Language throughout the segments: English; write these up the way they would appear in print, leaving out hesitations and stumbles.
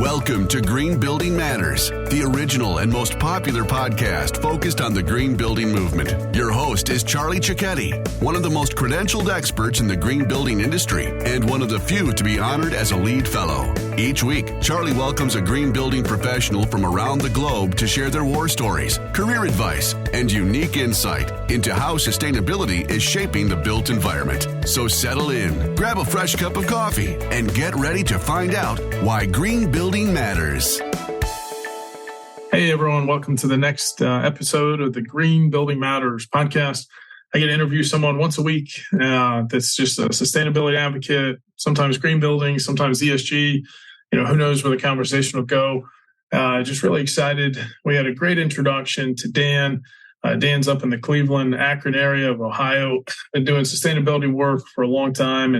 Welcome to Green Building Matters, the original and most popular podcast focused on the green building movement. Your host is Charlie Cicchetti, one of the most credentialed experts in the green building industry and one of the few to be honored as a lead fellow. Each week, Charlie welcomes a green building professional from around the globe to share their war stories, career advice, and unique insight into how sustainability is shaping the built environment. So settle in, grab a fresh cup of coffee, and get ready to find out why green building matters. Hey everyone, welcome to the next episode of the Green Building Matters podcast. I get to interview someone once a week that's just a sustainability advocate, sometimes green building, sometimes ESG. Who knows where the conversation will go. Just really excited. We had a great introduction to Dan. Dan's up in the Cleveland-Akron area of Ohio, been doing sustainability work for a long time,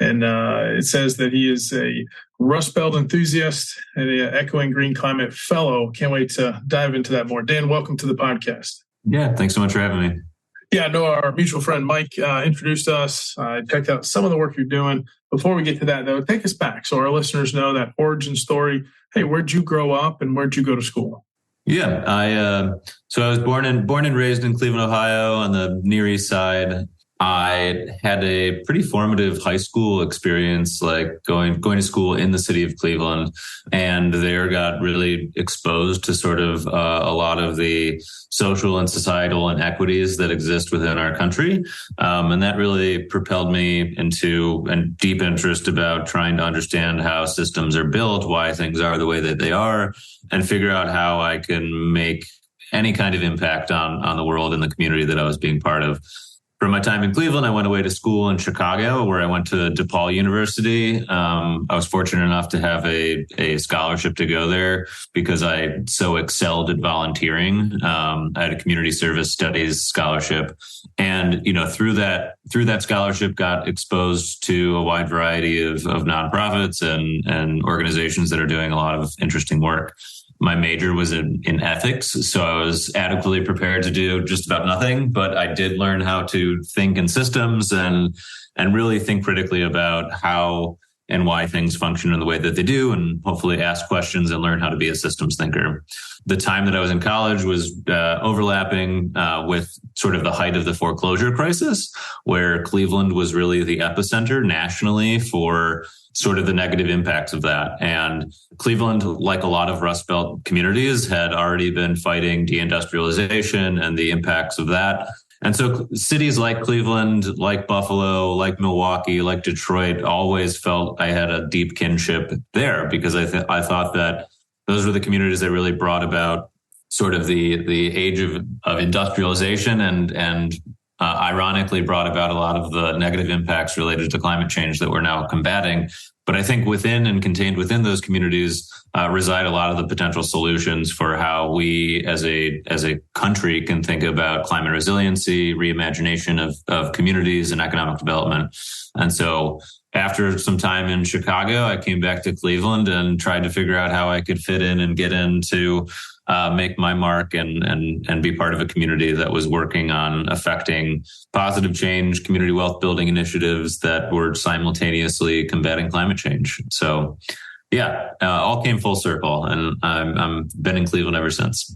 and it says that he is a Rust Belt enthusiast and an Echoing Green Climate Fellow. Can't wait to dive into that more. Dan, welcome to the podcast. Yeah, thanks so much for having me. Yeah, I know our mutual friend Mike introduced us. I checked out some of the work you're doing. Before we get to that, though, take us back so our listeners know that origin story. Hey, where'd you grow up and where'd you go to school? Yeah, I was born and raised in Cleveland, Ohio, on the Near East Side. I had a pretty formative high school experience, like going to school in the city of Cleveland, and there got really exposed to sort of a lot of the social and societal inequities that exist within our country. And that really propelled me into a deep interest about trying to understand how systems are built, why things are the way that they are, and figure out how I can make any kind of impact on the world and the community that I was being part of. From my time in Cleveland, I went away to school in Chicago, where I went to DePaul University. I was fortunate enough to have a scholarship to go there because I so excelled at volunteering. I had a community service studies scholarship, and through that scholarship, got exposed to a wide variety of nonprofits and organizations that are doing a lot of interesting work. My major was in ethics, so I was adequately prepared to do just about nothing, but I did learn how to think in systems and really think critically about how and why things function in the way that they do, and hopefully ask questions and learn how to be a systems thinker. The time that I was in college was overlapping with sort of the height of the foreclosure crisis, where Cleveland was really the epicenter nationally for sort of the negative impacts of that. And Cleveland, like a lot of Rust Belt communities, had already been fighting deindustrialization and the impacts of that. And so cities like Cleveland, like Buffalo, like Milwaukee, like Detroit, always felt I had a deep kinship there because I thought that those were the communities that really brought about sort of the age of industrialization and ironically brought about a lot of the negative impacts related to climate change that we're now combating. But I think within and contained within those communities reside a lot of the potential solutions for how we as a country can think about climate resiliency, reimagination of communities and economic development. And so after some time in Chicago, I came back to Cleveland and tried to figure out how I could fit in and get in to make my mark and be part of a community that was working on affecting positive change, community wealth building initiatives that were simultaneously combating climate change. So yeah, all came full circle, and I'm been in Cleveland ever since.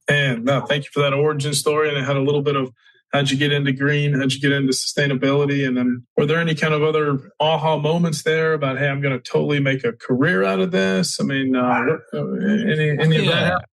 And no, thank you for that origin story. And I had a little bit of how'd you get into green? How'd you get into sustainability? And then were there any kind of other aha moments there about, hey, I'm going to totally make a career out of this? I mean, any of that?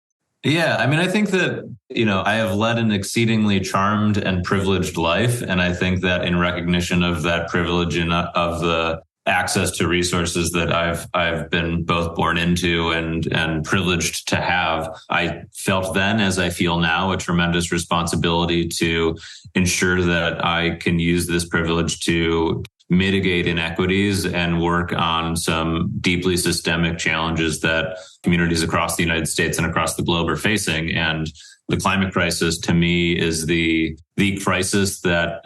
Yeah, I mean, I think that, I have led an exceedingly charmed and privileged life. And I think that in recognition of that privilege and of the access to resources that I've been both born into and privileged to have, I felt then, as I feel now, a tremendous responsibility to ensure that I can use this privilege to mitigate inequities and work on some deeply systemic challenges that communities across the United States and across the globe are facing. And the climate crisis, to me, is the crisis that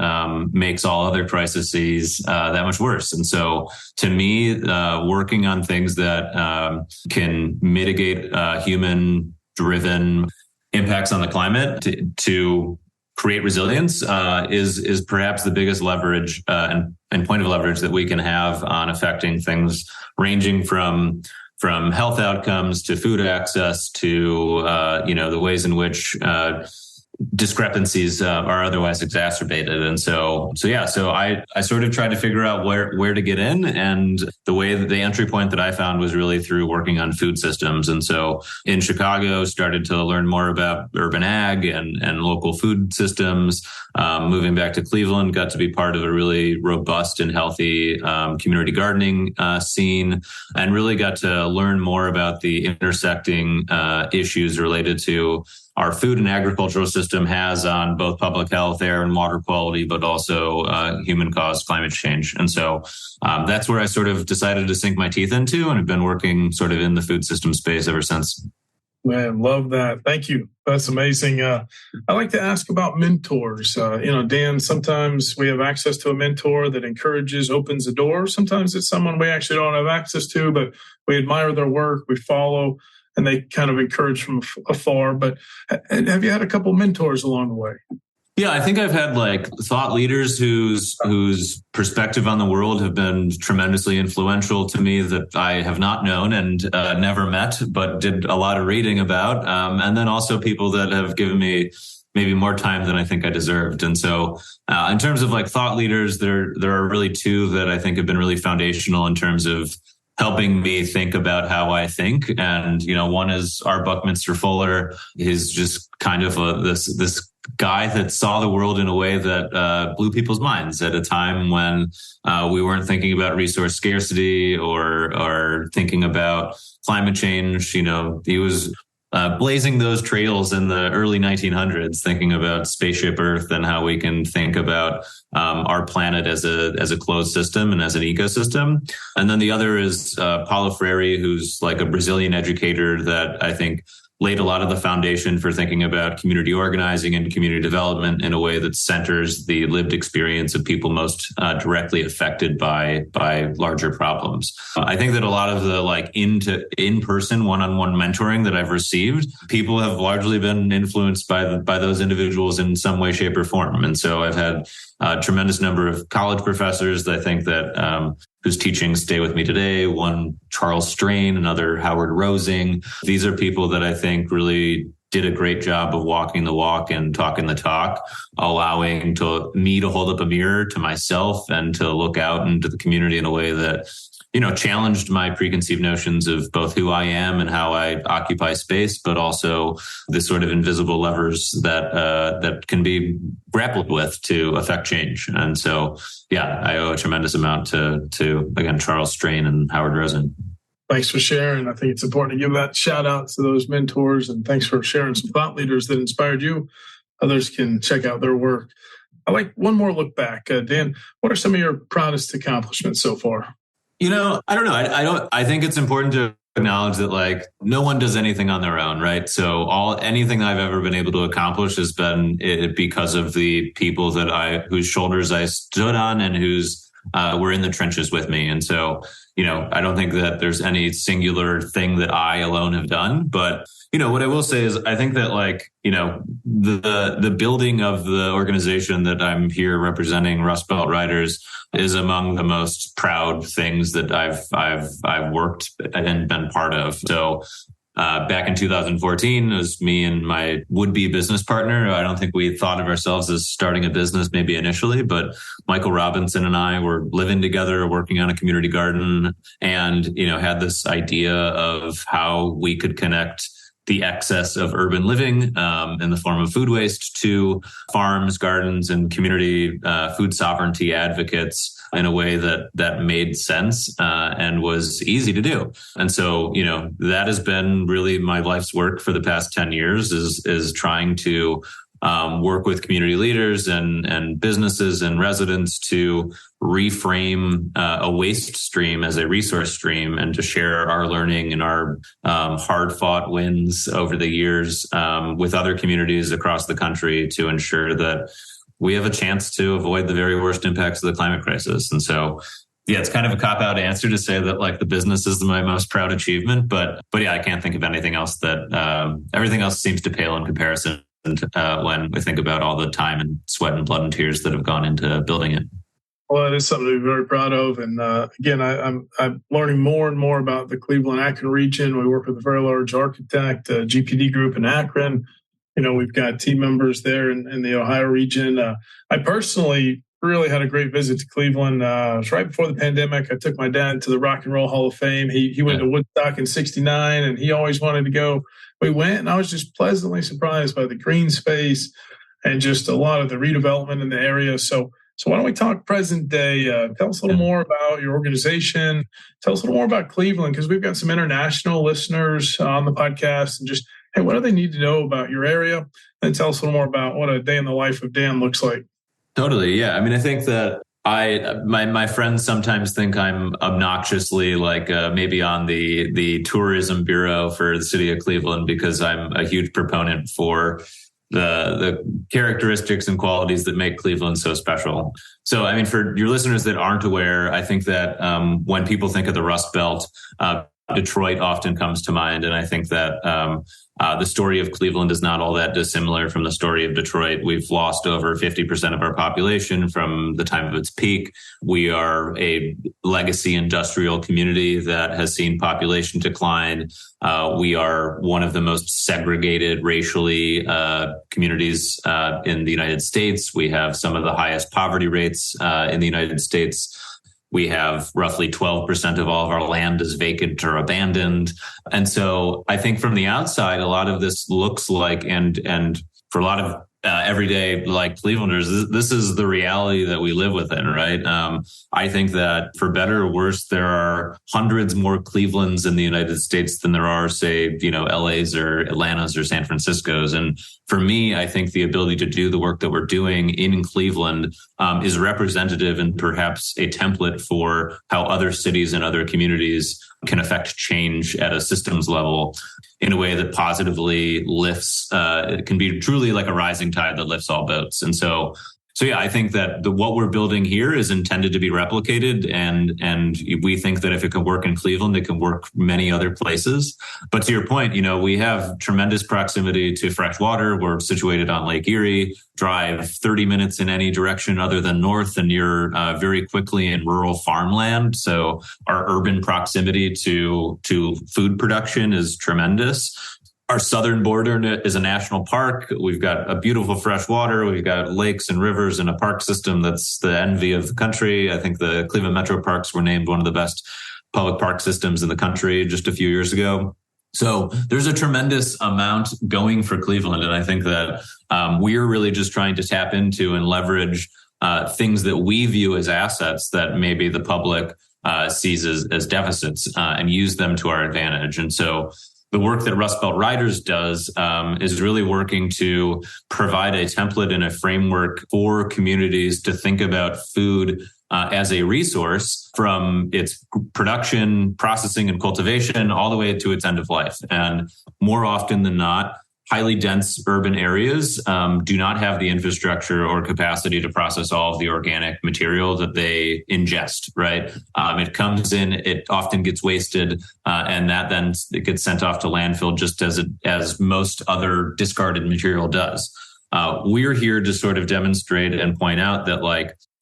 makes all other crises that much worse. And so, to me, working on things that can mitigate human-driven impacts on the climate to create resilience is perhaps the biggest leverage and point of leverage that we can have on affecting things ranging from from health outcomes to food access to, the ways in which discrepancies are otherwise exacerbated. And so I sort of tried to figure out where to get in. And the way that the entry point that I found was really through working on food systems. And so in Chicago, started to learn more about urban ag and local food systems. Moving back to Cleveland, got to be part of a really robust and healthy community gardening scene, and really got to learn more about the intersecting issues related to our food and agricultural system has on both public health, air and water quality, but also human-caused climate change. And so that's where I sort of decided to sink my teeth into, and have been working sort of in the food system space ever since. Man, love that. Thank you. That's amazing. I like to ask about mentors. Dan, sometimes we have access to a mentor that encourages, opens the door. Sometimes it's someone we actually don't have access to, but we admire their work, we follow, and they kind of encourage from afar. But have you had a couple mentors along the way? Yeah, I think I've had thought leaders whose perspective on the world have been tremendously influential to me that I have not known and never met, but did a lot of reading about. And then also people that have given me maybe more time than I think I deserved. And so in terms of thought leaders, there are really two that I think have been really foundational in terms of helping me think about how I think. And, one is our Buckminster Fuller. He's just kind of this guy that saw the world in a way that blew people's minds at a time when we weren't thinking about resource scarcity or thinking about climate change. He was blazing those trails in the early 1900s, thinking about spaceship Earth and how we can think about our planet as a closed system and as an ecosystem. And then the other is Paulo Freire, who's a Brazilian educator that I think laid a lot of the foundation for thinking about community organizing and community development in a way that centers the lived experience of people most directly affected by larger problems. I think that a lot of the in-person one-on-one mentoring that I've received, people have largely been influenced by those individuals in some way, shape, or form. And so I've had a tremendous number of college professors that I think that whose teachings stay with me today. One, Charles Strain, another Howard Rosing. These are people that I think really did a great job of walking the walk and talking the talk, allowing me to hold up a mirror to myself and to look out into the community in a way that, challenged my preconceived notions of both who I am and how I occupy space, but also the sort of invisible levers that can be grappled with to affect change. And so, I owe a tremendous amount to again, Charles Strain and Howard Rosen. Thanks for sharing. I think it's important to give that shout out to those mentors, and thanks for sharing some thought leaders that inspired you. Others can check out their work. I like one more look back. Dan, what are some of your proudest accomplishments so far? I don't know. I think it's important to acknowledge that no one does anything on their own, right? So anything I've ever been able to accomplish has been because of the people whose shoulders I stood on and whose were in the trenches with me. And so, I don't think that there's any singular thing that I alone have done, but what I will say is I think that the building of the organization that I'm here representing, Rust Belt Riders, is among the most proud things that I've worked and been part of. So back in 2014, it was me and my would-be business partner. I don't think we thought of ourselves as starting a business maybe initially, but Michael Robinson and I were living together, working on a community garden, and had this idea of how we could connect the excess of urban living in the form of food waste to farms, gardens, and community food sovereignty advocates in a way that made sense and was easy to do. And so, that has been really my life's work for the past 10 years is trying to work with community leaders and businesses and residents to reframe a waste stream as a resource stream and to share our learning and our hard-fought wins over the years with other communities across the country to ensure that we have a chance to avoid the very worst impacts of the climate crisis. And so, it's kind of a cop-out answer to say that the business is my most proud achievement, but I can't think of anything else that everything else seems to pale in comparison when we think about all the time and sweat and blood and tears that have gone into building it. Well, it is something to be very proud of. And again, I'm learning more and more about the Cleveland-Akron region. We work with a very large architect, GPD group in Akron. We've got team members there in the Ohio region. I personally really had a great visit to Cleveland. It was right before the pandemic. I took my dad to the Rock and Roll Hall of Fame. He went to Woodstock in '69, and he always wanted to go. We went, and I was just pleasantly surprised by the green space and just a lot of the redevelopment in the area. So why don't we talk present day? Tell us a little more about your organization. Tell us a little more about Cleveland, because we've got some international listeners on the podcast, and just, hey, what do they need to know about your area? And tell us a little more about what a day in the life of Dan looks like. Totally. Yeah. I mean, I think that my friends sometimes think I'm obnoxiously maybe on the tourism bureau for the city of Cleveland, because I'm a huge proponent for the characteristics and qualities that make Cleveland so special. So, I mean, for your listeners that aren't aware, I think that when people think of the Rust Belt, Detroit often comes to mind. And I think that the story of Cleveland is not all that dissimilar from the story of Detroit. We've lost over 50% of our population from the time of its peak. We are a legacy industrial community that has seen population decline. We are one of the most segregated racially communities in the United States. We have some of the highest poverty rates in the United States. We have roughly 12% of all of our land is vacant or abandoned. And so I think from the outside, a lot of this looks like, and for a lot of everyday Clevelanders, this is the reality that we live within, right? I think that for better or worse, there are hundreds more Clevelands in the United States than there are, say, LA's or Atlanta's or San Francisco's. And for me, I think the ability to do the work that we're doing in Cleveland is representative and perhaps a template for how other cities and other communities can affect change at a systems level in a way that positively lifts. It can be truly like a rising tide that lifts all boats. And so yeah, I think that what we're building here is intended to be replicated, and we think that if it can work in Cleveland, it can work many other places. But to your point, we have tremendous proximity to fresh water. We're situated on Lake Erie. Drive 30 minutes in any direction other than north, and you're very quickly in rural farmland. So our urban proximity to food production is tremendous. Our southern border is a national park. We've got a beautiful fresh water. We've got lakes and rivers and a park system that's the envy of the country. I think the Cleveland Metro Parks were named one of the best public park systems in the country just a few years ago. So there's a tremendous amount going for Cleveland. And I think that we're really just trying to tap into and leverage things that we view as assets that maybe the public sees as deficits and use them to our advantage. And so the work that Rust Belt Riders does is really working to provide a template and a framework for communities to think about food as a resource from its production, processing, and cultivation all the way to its end of life. And more often than not, highly dense urban areas do not have the infrastructure or capacity to process all of the organic material that they ingest, right? It comes in, it often gets wasted, and that then it gets sent off to landfill just as most other discarded material does. We're here to sort of demonstrate and point out that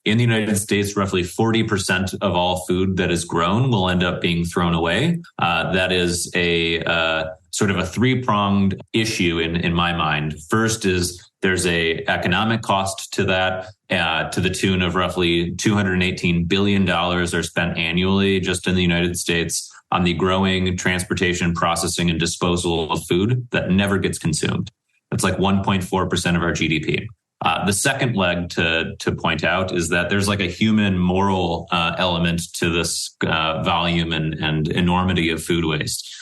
in the United States, roughly 40% of all food that is grown will end up being thrown away. That is a sort of a three-pronged issue in my mind. First is there's a economic cost to that, to the tune of roughly $218 billion are spent annually just in the United States on the growing, transportation, processing, and disposal of food that never gets consumed. That's like 1.4% of our GDP. The second leg to point out is that there's like a human moral element to this volume and enormity of food waste.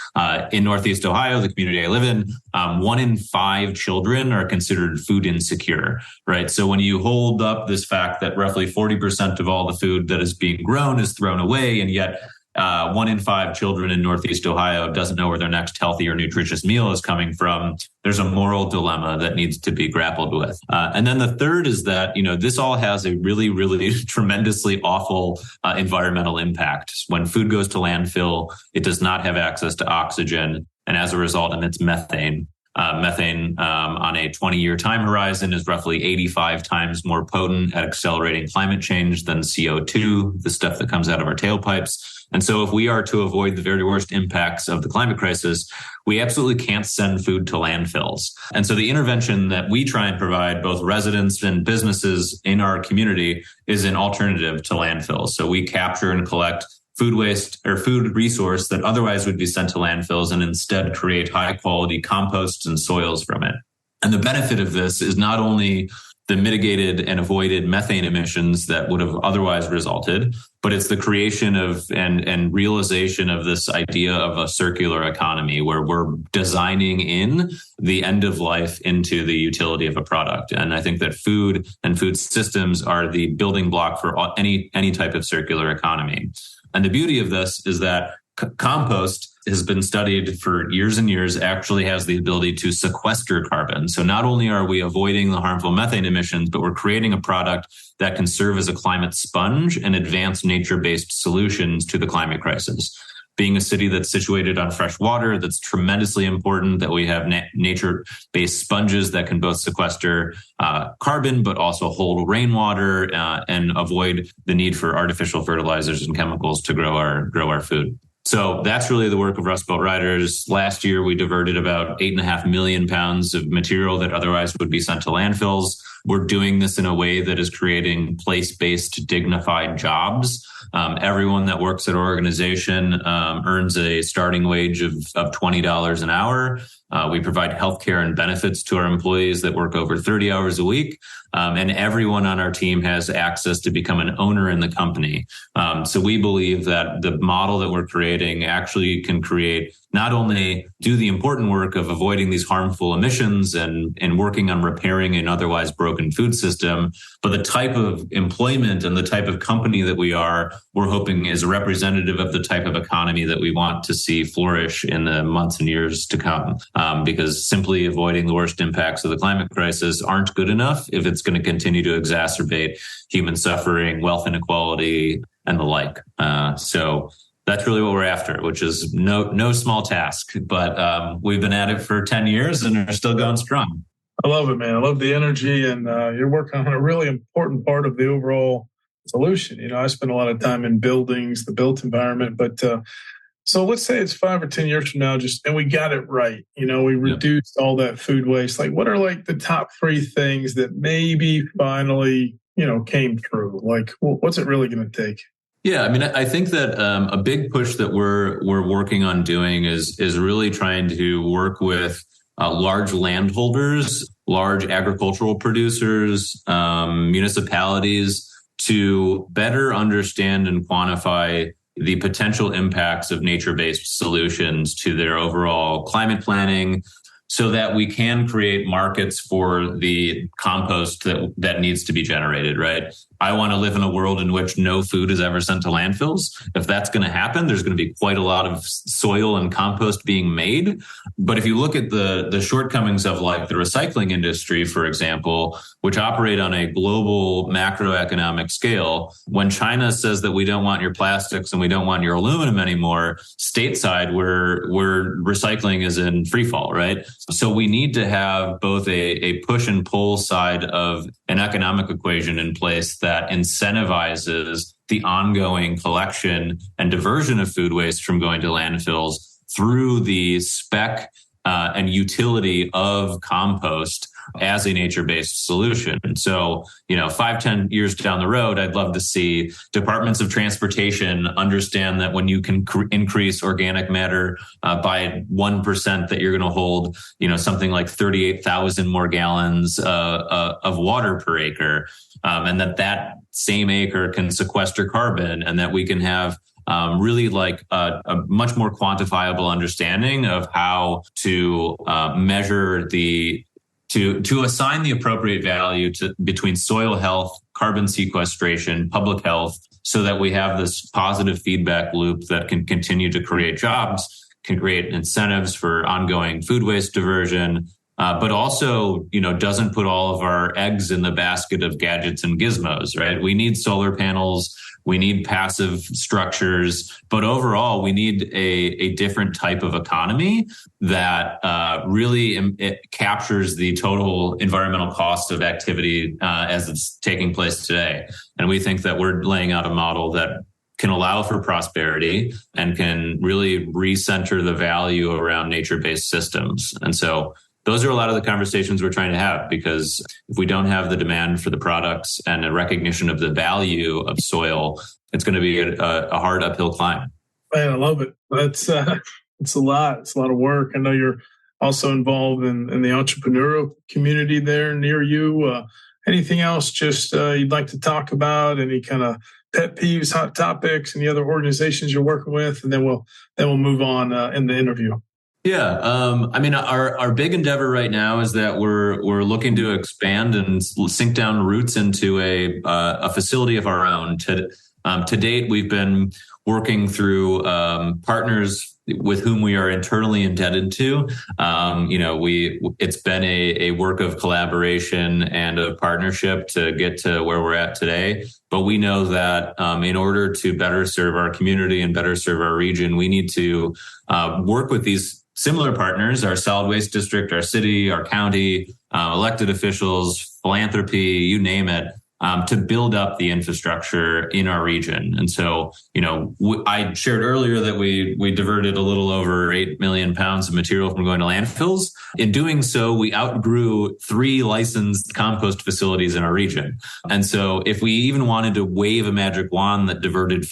In Northeast Ohio, the community I live in, 1 in 5 children are considered food insecure, right? So when you hold up this fact that roughly 40% of all the food that is being grown is thrown away, and yet 1 in 5 children in Northeast Ohio doesn't know where their next healthy or nutritious meal is coming from, there's a moral dilemma that needs to be grappled with. And then the third is that, this all has a really, really tremendously awful environmental impact. When food goes to landfill, it does not have access to oxygen, and as a result, emits methane. Methane on a 20-year time horizon is roughly 85 times more potent at accelerating climate change than CO2, the stuff that comes out of our tailpipes. And so if we are to avoid the very worst impacts of the climate crisis, we absolutely can't send food to landfills. And so the intervention that we try and provide both residents and businesses in our community is an alternative to landfills. So we capture and collect food waste or food resource that otherwise would be sent to landfills and instead create high quality composts and soils from it. And the benefit of this is not only the mitigated and avoided methane emissions that would have otherwise resulted, but it's the creation of and realization of this idea of a circular economy where we're designing in the end of life into the utility of a product. And I think that food and food systems are the building block for any type of circular economy. And the beauty of this is that compost has been studied for years and years, actually has the ability to sequester carbon. So not only are we avoiding the harmful methane emissions, but we're creating a product that can serve as a climate sponge and advance nature-based solutions to the climate crisis. Being a city that's situated on fresh water, that's tremendously important that we have nature-based sponges that can both sequester carbon, but also hold rainwater and avoid the need for artificial fertilizers and chemicals to grow our food. So that's really the work of Rust Belt Riders. Last year, we diverted about 8.5 million pounds of material that otherwise would be sent to landfills. We're doing this in a way that is creating place-based dignified jobs. Everyone that works at our organization earns a starting wage of $20 an hour. We provide healthcare and benefits to our employees that work over 30 hours a week. And everyone on our team has access to become an owner in the company. So we believe that the model that we're creating actually can create not only do the important work of avoiding these harmful emissions and working on repairing an otherwise broken food system, but the type of employment and the type of company that we're hoping is representative of the type of economy that we want to see flourish in the months and years to come. Because simply avoiding the worst impacts of the climate crisis aren't good enough if it's going to continue to exacerbate human suffering, wealth inequality, and the like. So that's really what we're after, which is no small task. But we've been at it for 10 years and are still going strong. I love it, man. I love the energy, and you're working on a really important part of the overall solution. You know, I spend a lot of time in buildings, the built environment, but so let's say it's 5 or 10 years from now, and we got it right. You know, we reduced all that food waste. Like, what are like the top 3 things that maybe finally, came through? Like, what's it really going to take? Yeah, I mean, I think that a big push that we're working on doing is really trying to work with large landholders, large agricultural producers, municipalities to better understand and quantify the potential impacts of nature-based solutions to their overall climate planning, so that we can create markets for the compost that needs to be generated, right? I want to live in a world in which no food is ever sent to landfills. If that's going to happen, there's going to be quite a lot of soil and compost being made. But if you look at the shortcomings of like the recycling industry, for example, which operate on a global macroeconomic scale, when China says that we don't want your plastics and we don't want your aluminum anymore, stateside, where recycling is in free fall, right? So we need to have both a push and pull side of an economic equation in place that incentivizes the ongoing collection and diversion of food waste from going to landfills through the spec and utility of compost as a nature-based solution. And so, 5-10 years down the road, I'd love to see departments of transportation understand that when you can increase organic matter by 1%, that you're going to hold, something like 38,000 more gallons of water per acre, and that same acre can sequester carbon, and that we can have really like a much more quantifiable understanding of how to measure to assign the appropriate value between soil health, carbon sequestration, public health, so that we have this positive feedback loop that can continue to create jobs, can create incentives for ongoing food waste diversion, but also, doesn't put all of our eggs in the basket of gadgets and gizmos, right? We need solar panels. We need passive structures, but overall, we need a different type of economy that really it captures the total environmental cost of activity as it's taking place today. And we think that we're laying out a model that can allow for prosperity and can really recenter the value around nature-based systems. And so those are a lot of the conversations we're trying to have, because if we don't have the demand for the products and a recognition of the value of soil, it's going to be a hard uphill climb. Man, I love it. It's a lot. It's a lot of work. I know you're also involved in the entrepreneurial community there near you. Anything else just you'd like to talk about? Any kind of pet peeves, hot topics, any other organizations you're working with? And then we'll move on in the interview. Yeah. Our big endeavor right now is that we're looking to expand and sink down roots into a facility of our own. To date, we've been working through partners with whom we are internally indebted to. It's been a work of collaboration and of partnership to get to where we're at today. But we know that in order to better serve our community and better serve our region, we need to work with these similar partners, our solid waste district, our city, our county, elected officials, philanthropy, you name it, to build up the infrastructure in our region. And so, I shared earlier that we diverted a little over 8 million pounds of material from going to landfills. In doing so, we outgrew 3 licensed compost facilities in our region. And so if we even wanted to wave a magic wand that diverted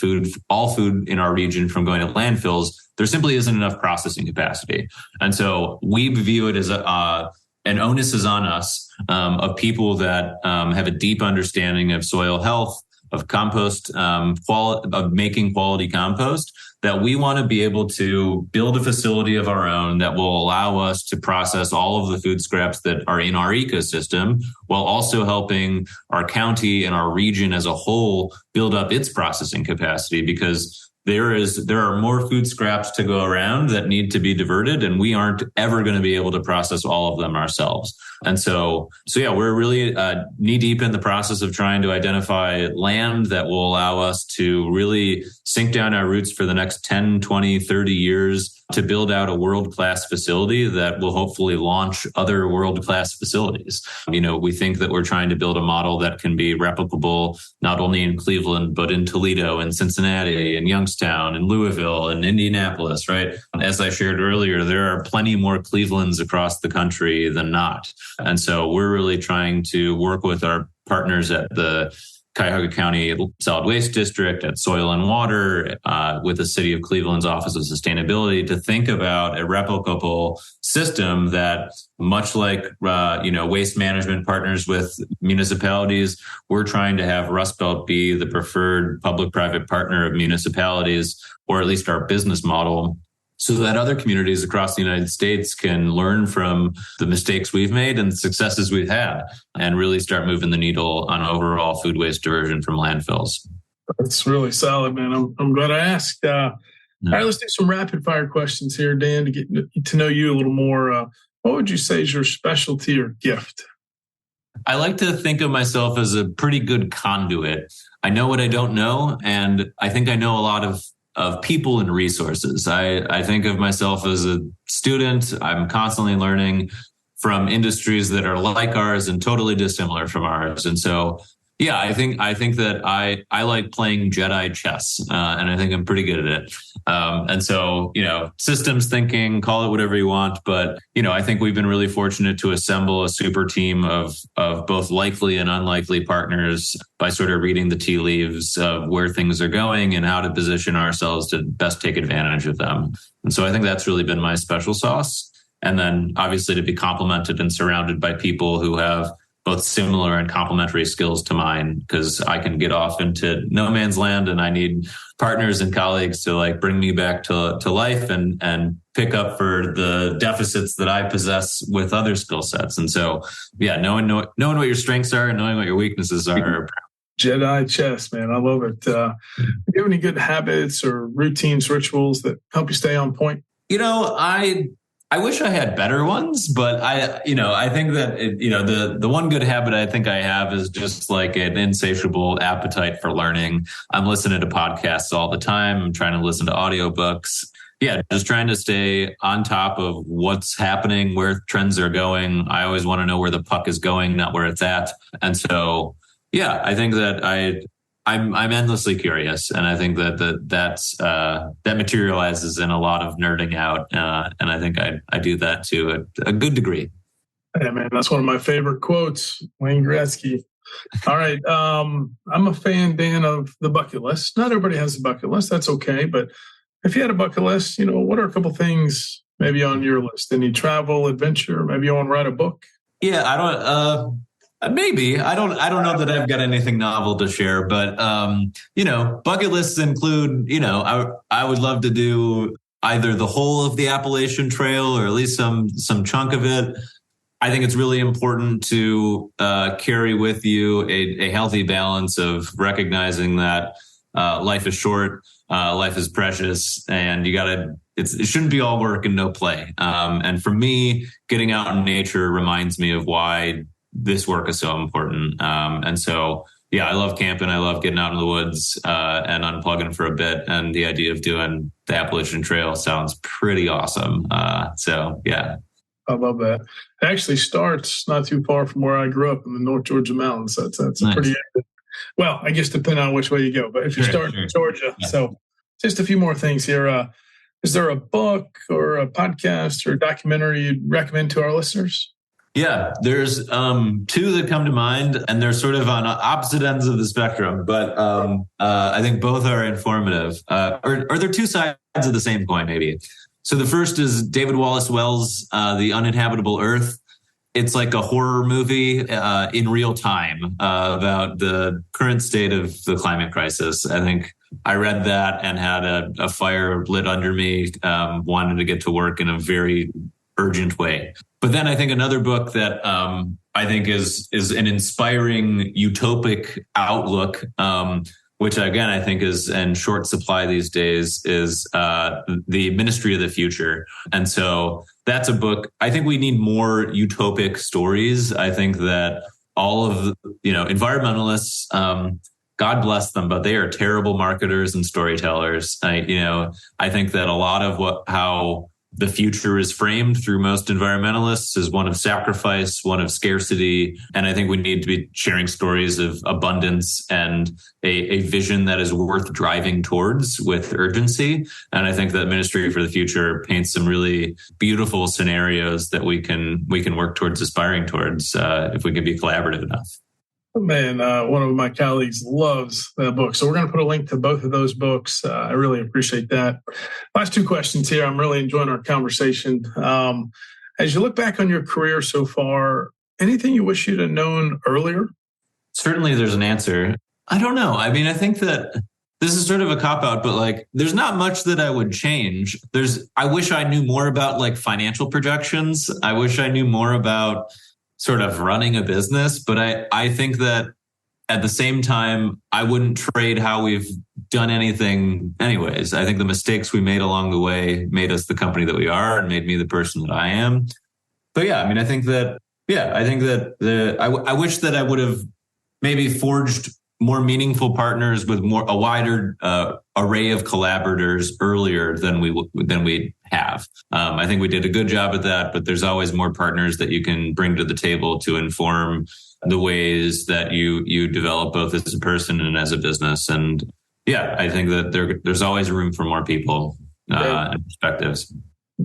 all food in our region from going to landfills, there simply isn't enough processing capacity. And so we view it as an onus is on us of people that have a deep understanding of soil health, of compost, of making quality compost, that we want to be able to build a facility of our own that will allow us to process all of the food scraps that are in our ecosystem, while also helping our county and our region as a whole build up its processing capacity, because there are more food scraps to go around that need to be diverted, and we aren't ever going to be able to process all of them ourselves. And so we're really knee deep in the process of trying to identify land that will allow us to really sink down our roots for the next 10, 20, 30 years to build out a world-class facility that will hopefully launch other world-class facilities. We think that we're trying to build a model that can be replicable not only in Cleveland, but in Toledo and Cincinnati and Youngstown and Louisville and Indianapolis, right? As I shared earlier, there are plenty more Clevelands across the country than not. And so we're really trying to work with our partners at the Cuyahoga County Solid Waste District, at Soil and Water, with the City of Cleveland's Office of Sustainability, to think about a replicable system that, much like waste management partners with municipalities, we're trying to have Rust Belt be the preferred public-private partner of municipalities, or at least our business model, so that other communities across the United States can learn from the mistakes we've made and the successes we've had, and really start moving the needle on overall food waste diversion from landfills. That's really solid, man. I'm glad I asked. All right, let's do some rapid fire questions here, Dan, to get to know you a little more. What would you say is your specialty or gift? I like to think of myself as a pretty good conduit. I know what I don't know, and I think I know a lot of people and resources. I think of myself as a student. I'm constantly learning from industries that are like ours and totally dissimilar from ours. And so, yeah, I think that I like playing Jedi chess, and I think I'm pretty good at it. And so, systems thinking, call it whatever you want. But, I think we've been really fortunate to assemble a super team of both likely and unlikely partners by sort of reading the tea leaves of where things are going and how to position ourselves to best take advantage of them. And so I think that's really been my special sauce. And then obviously to be complemented and surrounded by people who have both similar and complementary skills to mine, because I can get off into no man's land and I need partners and colleagues to bring me back to life and pick up for the deficits that I possess with other skill sets. And so, yeah, knowing what your strengths are and knowing what your weaknesses are. Jedi chess, man. I love it. Do you have any good habits or routines, rituals that help you stay on point? I I wish I had better ones, but I think that, the one good habit I think I have is just like an insatiable appetite for learning. I'm listening to podcasts all the time. I'm trying to listen to audiobooks. Yeah, just trying to stay on top of what's happening, where trends are going. I always want to know where the puck is going, not where it's at. And so, yeah, I think that I'm endlessly curious, and I think that materializes in a lot of nerding out, and I think I do that to a good degree. Yeah, man, that's one of my favorite quotes, Wayne Gretzky. All right, I'm a fan, Dan, of the bucket list. Not everybody has a bucket list. That's okay, but if you had a bucket list, what are a couple things maybe on your list? Any travel, adventure? Maybe you want to write a book? Yeah, I don't. Maybe I don't know that I've got anything novel to share, but bucket lists include. I would love to do either the whole of the Appalachian Trail or at least some chunk of it. I think it's really important to carry with you a healthy balance of recognizing that life is short. Life is precious, and it shouldn't be all work and no play. And for me, getting out in nature reminds me of why this work is so important. And so, yeah, I love camping. I love getting out in the woods and unplugging for a bit. And the idea of doing the Appalachian Trail sounds pretty awesome. So, yeah. I love that. It actually starts not too far from where I grew up in the North Georgia mountains. That's nice. Pretty. Well, I guess depending on which way you go, but if you start in Georgia, yeah. So just a few more things here. Is there a book or a podcast or a documentary you'd recommend to our listeners? Yeah, there's two that come to mind, and they're sort of on opposite ends of the spectrum, but I think both are informative. Or they're two sides of the same coin, maybe. So the first is David Wallace Wells' The Uninhabitable Earth. It's like a horror movie in real time about the current state of the climate crisis. I think I read that and had a fire lit under me, wanted to get to work in a very urgent way. But then I think another book that I think is an inspiring utopic outlook, which again I think is in short supply these days, is The Ministry of the Future. And so that's a book. I think we need more utopic stories. I think that all of environmentalists, God bless them, but they are terrible marketers and storytellers. I think that a lot of how the future is framed through most environmentalists is one of sacrifice, one of scarcity. And I think we need to be sharing stories of abundance and a vision that is worth driving towards with urgency. And I think that Ministry for the Future paints some really beautiful scenarios that we can work towards aspiring towards if we can be collaborative enough. Man, one of my colleagues loves that book. So we're going to put a link to both of those books. I really appreciate that. Last two questions here. I'm really enjoying our conversation. As you look back on your career so far, anything you wish you'd have known earlier? Certainly there's an answer. I don't know. I mean, I think that this is sort of a cop-out, but there's not much that I would change. I wish I knew more about financial projections. I wish I knew more about sort of running a business, but I think that at the same time, I wouldn't trade how we've done anything anyways. I think the mistakes we made along the way made us the company that we are and made me the person that I am. But yeah, I mean, I wish that I would have maybe forged more meaningful partners with a wider array of collaborators earlier than we have. I think we did a good job at that, but there's always more partners that you can bring to the table to inform the ways that you develop both as a person and as a business. And yeah, I think that there's always room for more people and perspectives.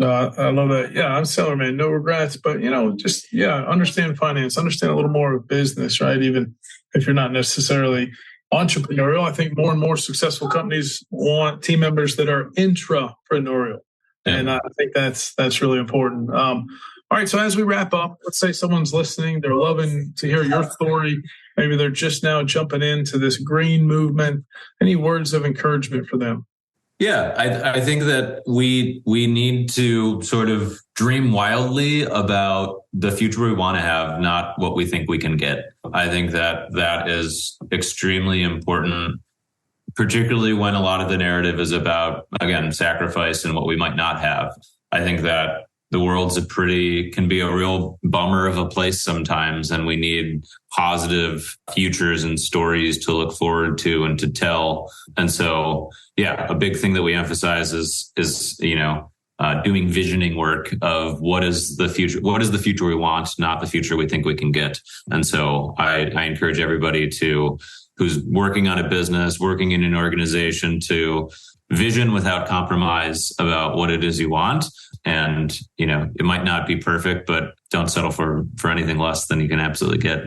I love that. Yeah, I'm a seller, man. No regrets, but understand finance, understand a little more of business, right? Even if you're not necessarily entrepreneurial, I think more and more successful companies want team members that are intrapreneurial. Yeah. And I think that's really important. All right. So as we wrap up, let's say someone's listening, they're loving to hear your story. Maybe they're just now jumping into this green movement. Any words of encouragement for them? Yeah, I think that we need to sort of dream wildly about the future we want to have, not what we think we can get. I think that is extremely important, particularly when a lot of the narrative is about, again, sacrifice and what we might not have. I think that the world's can be a real bummer of a place sometimes, and we need positive futures and stories to look forward to and to tell. And so, a big thing that we emphasize is doing visioning work of what is the future we want, not the future we think we can get. And so I encourage everybody who's working on a business, working in an organization, to vision without compromise about what it is you want. And, it might not be perfect, but don't settle for anything less than you can absolutely get.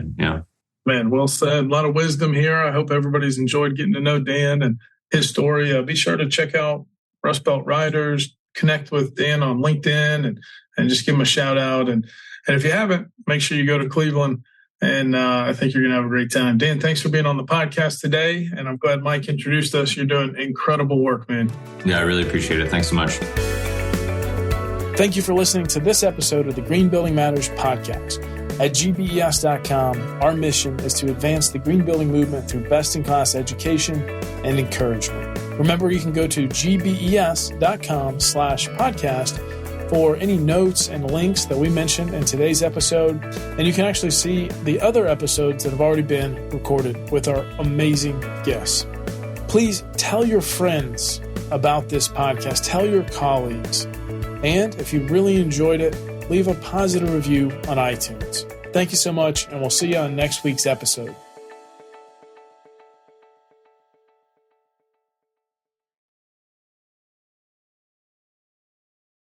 Man, well said. A lot of wisdom here. I hope everybody's enjoyed getting to know Dan and his story. Be sure to check out Rust Belt Riders, connect with Dan on LinkedIn and just give him a shout out. And if you haven't, make sure you go to Cleveland. And I think you're going to have a great time. Dan, thanks for being on the podcast today. And I'm glad Mike introduced us. You're doing incredible work, man. Yeah, I really appreciate it. Thanks so much. Thank you for listening to this episode of the Green Building Matters podcast. At gbes.com, our mission is to advance the green building movement through best-in-class education and encouragement. Remember, you can go to gbes.com/podcast for any notes and links that we mentioned in today's episode. And you can actually see the other episodes that have already been recorded with our amazing guests. Please tell your friends about this podcast. Tell your colleagues. And if you really enjoyed it, leave a positive review on iTunes. Thank you so much, and we'll see you on next week's episode.